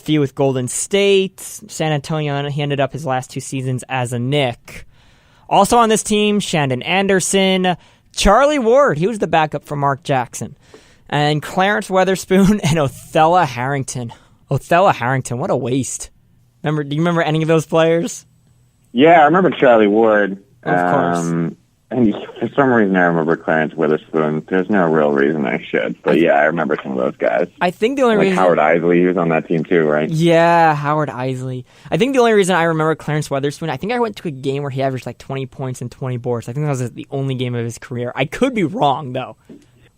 few with Golden State, San Antonio, and he ended up his last 2 seasons as a Knick. Also on this team, Shandon Anderson, Charlie Ward, he was the backup for Mark Jackson, and Clarence Weatherspoon and Othella Harrington. Othella Harrington, what a waste. Do you remember any of those players? Yeah, I remember Charlie Ward. Of course. And for some reason, I remember Clarence Weatherspoon. There's no real reason I should. But yeah, I remember some of those guys. I think the only reason... Howard Isley, he was on that team too, right? Yeah, Howard Isley. I think the only reason I remember Clarence Weatherspoon, I think I went to a game where he averaged like 20 points and 20 boards. I think that was the only game of his career. I could be wrong, though.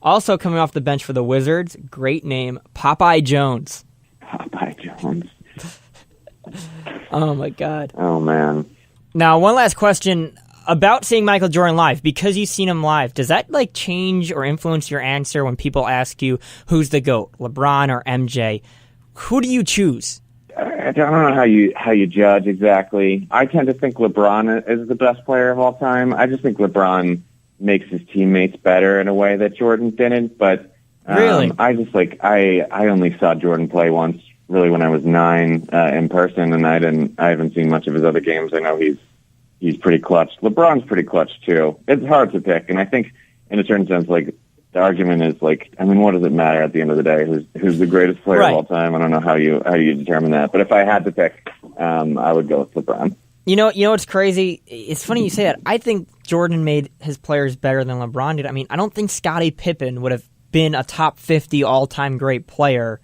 Also coming off the bench for the Wizards, great name, Popeye Jones. Popeye Jones. Oh, my God. Oh, man. Now, one last question about seeing Michael Jordan live. Because you've seen him live, does that like change or influence your answer when people ask you who's the GOAT, LeBron or MJ? Who do you choose? I don't know how you judge exactly. I tend to think LeBron is the best player of all time. I just think LeBron makes his teammates better in a way that Jordan didn't. But really, I just I only saw Jordan play once, really, when I was 9 in person, and I haven't seen much of his other games. I know he's pretty clutch. LeBron's pretty clutch too. It's hard to pick, and I think in a certain sense, like, the argument is like, I mean, what does it matter at the end of the day? Who's the greatest player of all time? I don't know how you determine that, but if I had to pick, I would go with LeBron. You know what's crazy? It's funny you say that. I think Jordan made his players better than LeBron did. I mean, I don't think Scottie Pippen would have been a top 50 all-time great player,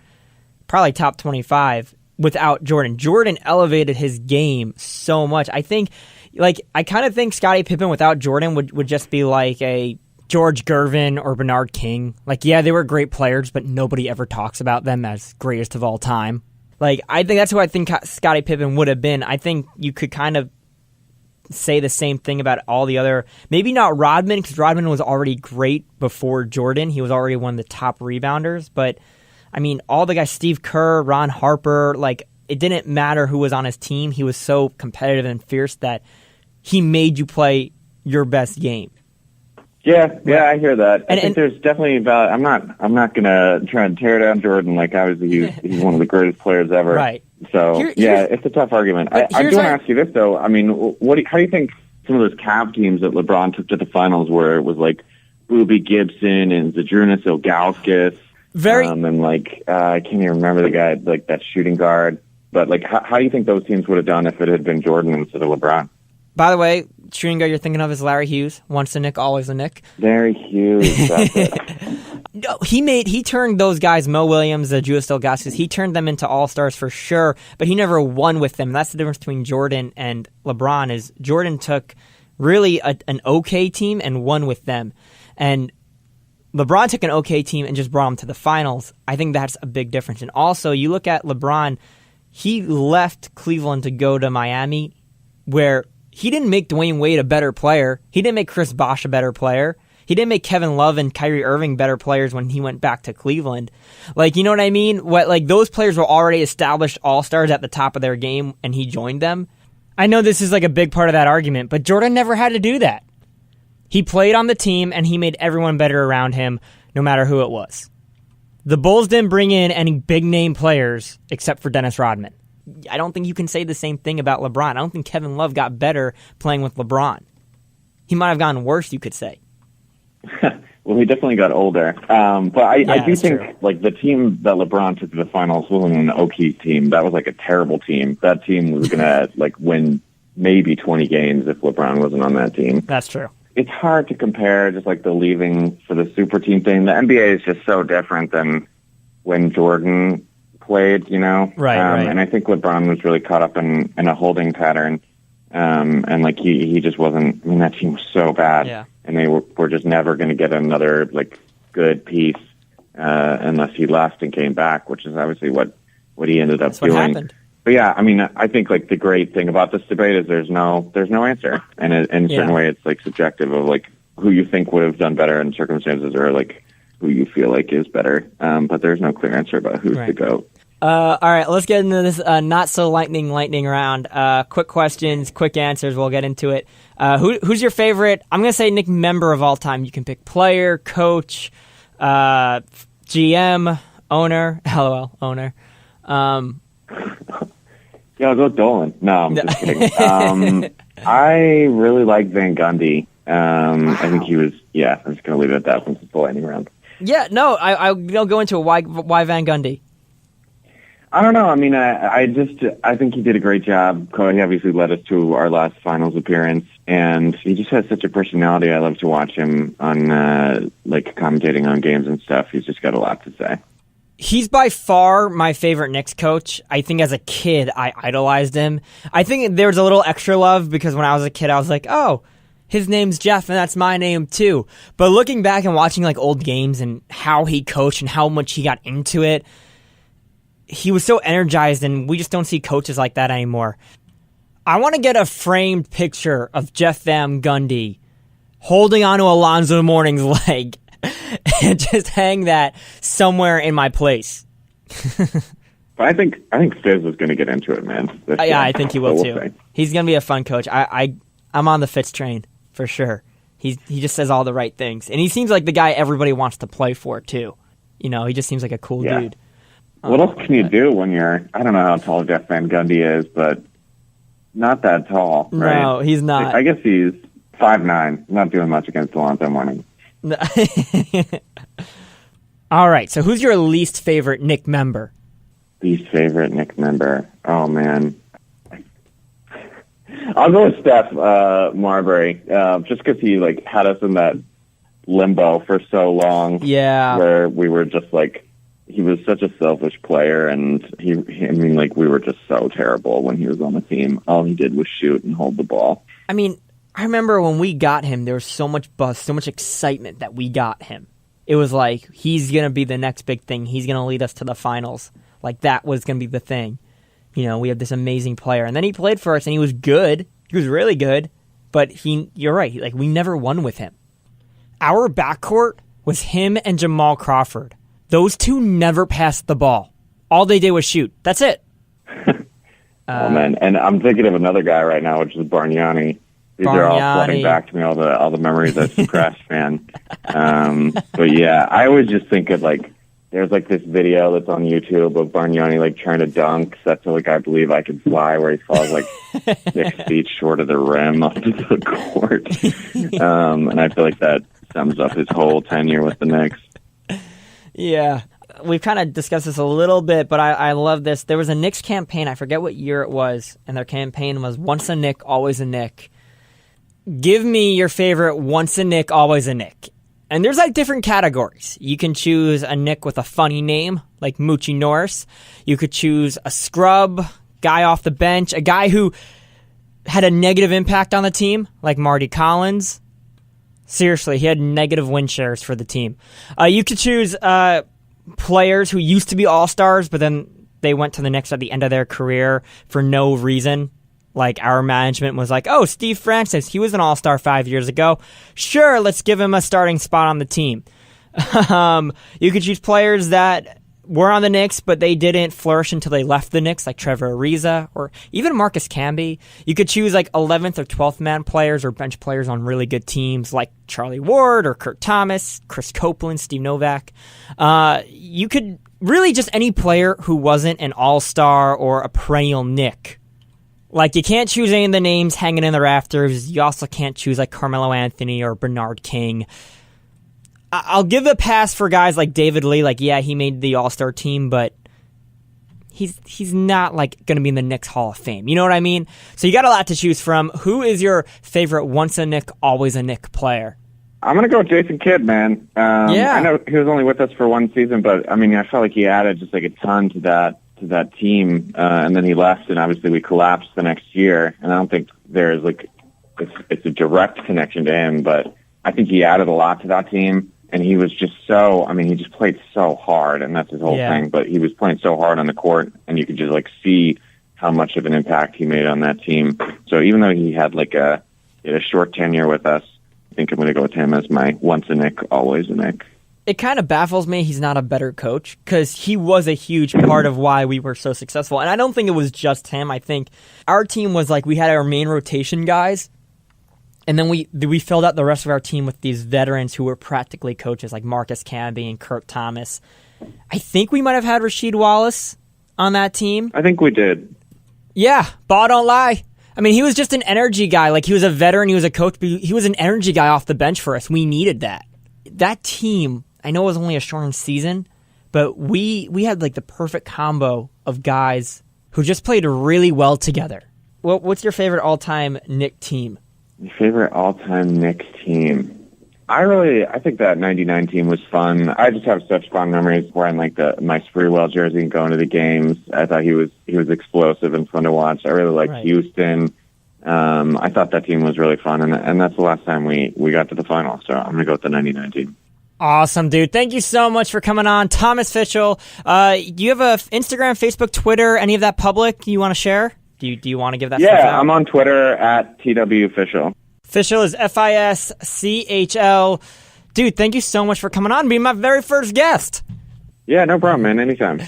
probably top 25, without Jordan. Jordan elevated his game so much. I think, like, I kind of think Scottie Pippen without Jordan would just be like a George Gervin or Bernard King. Like, yeah, they were great players, but nobody ever talks about them as greatest of all time. Like, I think that's who I think Scottie Pippen would have been. I think you could kind of say the same thing about all the other, maybe not Rodman, because Rodman was already great before Jordan. He was already one of the top rebounders. But, I mean, all the guys, Steve Kerr, Ron Harper, like, it didn't matter who was on his team. He was so competitive and fierce that he made you play your best game. Yeah, I hear that. I think there's definitely about. I'm not gonna try and tear down Jordan. Like, obviously he's one of the greatest players ever. Right. So it's a tough argument. I do want to ask you this though. I mean, how do you think some of those Cavs teams that LeBron took to the finals, where it was like Boobie Gibson and Zydrunas Ilgauskas, and like I can't even remember the guy, like that shooting guard. But like, how do you think those teams would have done if it had been Jordan instead of LeBron? By the way, shooting guard you're thinking of is Larry Hughes. Once a Knick, always a Knick. Larry Hughes. That's it. No, he turned those guys, Mo Williams, Julius Ilgauskas, he turned them into all-stars for sure, but he never won with them. That's the difference between Jordan and LeBron, is Jordan took really an okay team and won with them. And LeBron took an okay team and just brought them to the finals. I think that's a big difference. And also, you look at LeBron, he left Cleveland to go to Miami, where he didn't make Dwayne Wade a better player. He didn't make Chris Bosh a better player. He didn't make Kevin Love and Kyrie Irving better players when he went back to Cleveland. Like, you know what I mean? Like, those players were already established all-stars at the top of their game, and he joined them. I know this is like a big part of that argument, but Jordan never had to do that. He played on the team, and he made everyone better around him, no matter who it was. The Bulls didn't bring in any big-name players except for Dennis Rodman. I don't think you can say the same thing about LeBron. I don't think Kevin Love got better playing with LeBron. He might have gotten worse, you could say. Well, he definitely got older. But I do think true. Like, the team that LeBron took to the finals wasn't an okay team. That was like a terrible team. That team was going to like win maybe 20 games if LeBron wasn't on that team. That's true. It's hard to compare, just like the leaving for the super team thing. The NBA is just so different than when Jordan played, you know? Right. And I think LeBron was really caught up in a holding pattern. And like he just wasn't, I mean, that team was so bad. Yeah. And they were just never going to get another like good piece unless he left and came back, which is obviously what he ended up doing. What happened. But yeah, I mean, I think like the great thing about this debate is there's no answer, and in a certain way, it's like subjective of like who you think would have done better in circumstances, or like who you feel like is better. But there's no clear answer about who's the GOAT. All right, let's get into this not so lightning round. Quick questions, quick answers. We'll get into it. Who's your favorite? I'm gonna say Knick member of all time. You can pick player, coach, GM, owner. LOL, owner. Yeah, I'll go Dolan. No, I'm just kidding. I really like Van Gundy. Wow. I think he was, I'm just going to leave it at that since it's the lightning round. Yeah, no, I'll go into it. Why Van Gundy? I don't know. I mean, I think he did a great job. He obviously led us to our last finals appearance, and he just has such a personality. I love to watch him on, commentating on games and stuff. He's just got a lot to say. He's by far my favorite Knicks coach. I think as a kid, I idolized him. I think there's a little extra love because when I was a kid, I was like, oh, his name's Jeff and that's my name too. But looking back and watching like old games and how he coached and how much he got into it, he was so energized, and we just don't see coaches like that anymore. I want to get a framed picture of Jeff Van Gundy holding onto Alonzo Mourning's leg and just hang that somewhere in my place. But I think Fizz is going to get into it, man. Yeah, I think he will too. He's going to be a fun coach. I'm on the Fitz train for sure. He just says all the right things, and he seems like the guy everybody wants to play for too. You know, he just seems like a cool dude. What else can you do when you're? I don't know how tall Jeff Van Gundy is, but not that tall, right? No, he's not. I guess he's 5'9". Not doing much against Alonzo Mourning. All right, so who's your least favorite Knick member? Least favorite Knick member? Oh, man. I'll go with Steph Marbury, just because he had us in that limbo for so long. Yeah. Where we were just he was such a selfish player, and we were just so terrible when he was on the team. All he did was shoot and hold the ball. I mean, I remember when we got him, there was so much buzz, so much excitement that we got him. It was like, he's going to be the next big thing. He's going to lead us to the finals. Like, that was going to be the thing. You know, we have this amazing player. And then he played for us, and he was good. He was really good. But you're right. We never won with him. Our backcourt was him and Jamal Crawford. Those two never passed the ball. All they did was shoot. That's it. Oh, man. And I'm thinking of another guy right now, which is Bargnani. These are all flooding back to me, all the memories I suppressed, man. But yeah, I always just think of there's this video that's on YouTube of Bargnani trying to dunk, set to I Believe I Can Fly, where he falls 6 feet short of the rim onto the court. And I feel like that sums up his whole tenure with the Knicks. Yeah. We've kind of discussed this a little bit, but I love this. There was a Knicks campaign, I forget what year it was, and their campaign was once a Knick, always a Knick. Give me your favorite once a Knick, always a Knick. And there's different categories. You can choose a Knick with a funny name, like Moochie Norris. You could choose a scrub, guy off the bench, a guy who had a negative impact on the team, like Marty Collins. Seriously, he had negative win shares for the team. You could choose players who used to be all-stars, but then they went to the Knicks at the end of their career for no reason. Our management was oh, Steve Francis, he was an all-star 5 years ago. Sure, let's give him a starting spot on the team. You could choose players that were on the Knicks, but they didn't flourish until they left the Knicks, like Trevor Ariza or even Marcus Camby. You could choose 11th or 12th man players or bench players on really good teams like Charlie Ward or Kurt Thomas, Chris Copeland, Steve Novak. You could really just any player who wasn't an all-star or a perennial Knick. You can't choose any of the names hanging in the rafters. You also can't choose Carmelo Anthony or Bernard King. I'll give a pass for guys like David Lee. Yeah, he made the All-Star team, but he's not going to be in the Knicks Hall of Fame. You know what I mean? So you got a lot to choose from. Who is your favorite once a Knick, always a Knick player? I'm going to go with Jason Kidd, man. Yeah. I know he was only with us for one season, but I felt like he added just a ton to that team, and then he left, and obviously we collapsed the next year. And I don't think there's it's a direct connection to him, but I think he added a lot to that team. And he was just he just played so hard, and that's his whole thing. But he was playing so hard on the court, and you could just see how much of an impact he made on that team. So even though he had a short tenure with us, I think I'm going to go with him as my once a Knick, always a Knick. It kind of baffles me he's not a better coach, because he was a huge part of why we were so successful. And I don't think it was just him. I think our team was we had our main rotation guys, and then we filled out the rest of our team with these veterans who were practically coaches, like Marcus Camby and Kurt Thomas. I think we might have had Rasheed Wallace on that team. I think we did. Yeah, ball don't lie. I mean, he was just an energy guy. Like, he was a veteran, he was a coach, but he was an energy guy off the bench for us. We needed that. That team, I know it was only a shortened season, but we had like the perfect combo of guys who just played really well together. What's your favorite all-time Knick team? Your favorite all-time Knicks team? I think that 99 team was fun. I just have such fond memories wearing like my Sprewell jersey and going to the games. I thought he was explosive and fun to watch. I really liked Houston. I thought that team was really fun, and that's the last time we got to the final. So I'm going to go with the 99 team. Awesome, dude. Thank you so much for coming on. Thomas Fitchell, you have a Instagram, Facebook, Twitter, any of that public you want to share? Do you want to give that? Yeah, I'm on Twitter at TWFishel. Fishel is FISCHL. Dude, thank you so much for coming on and being my very first guest. Yeah, no problem, man. Anytime.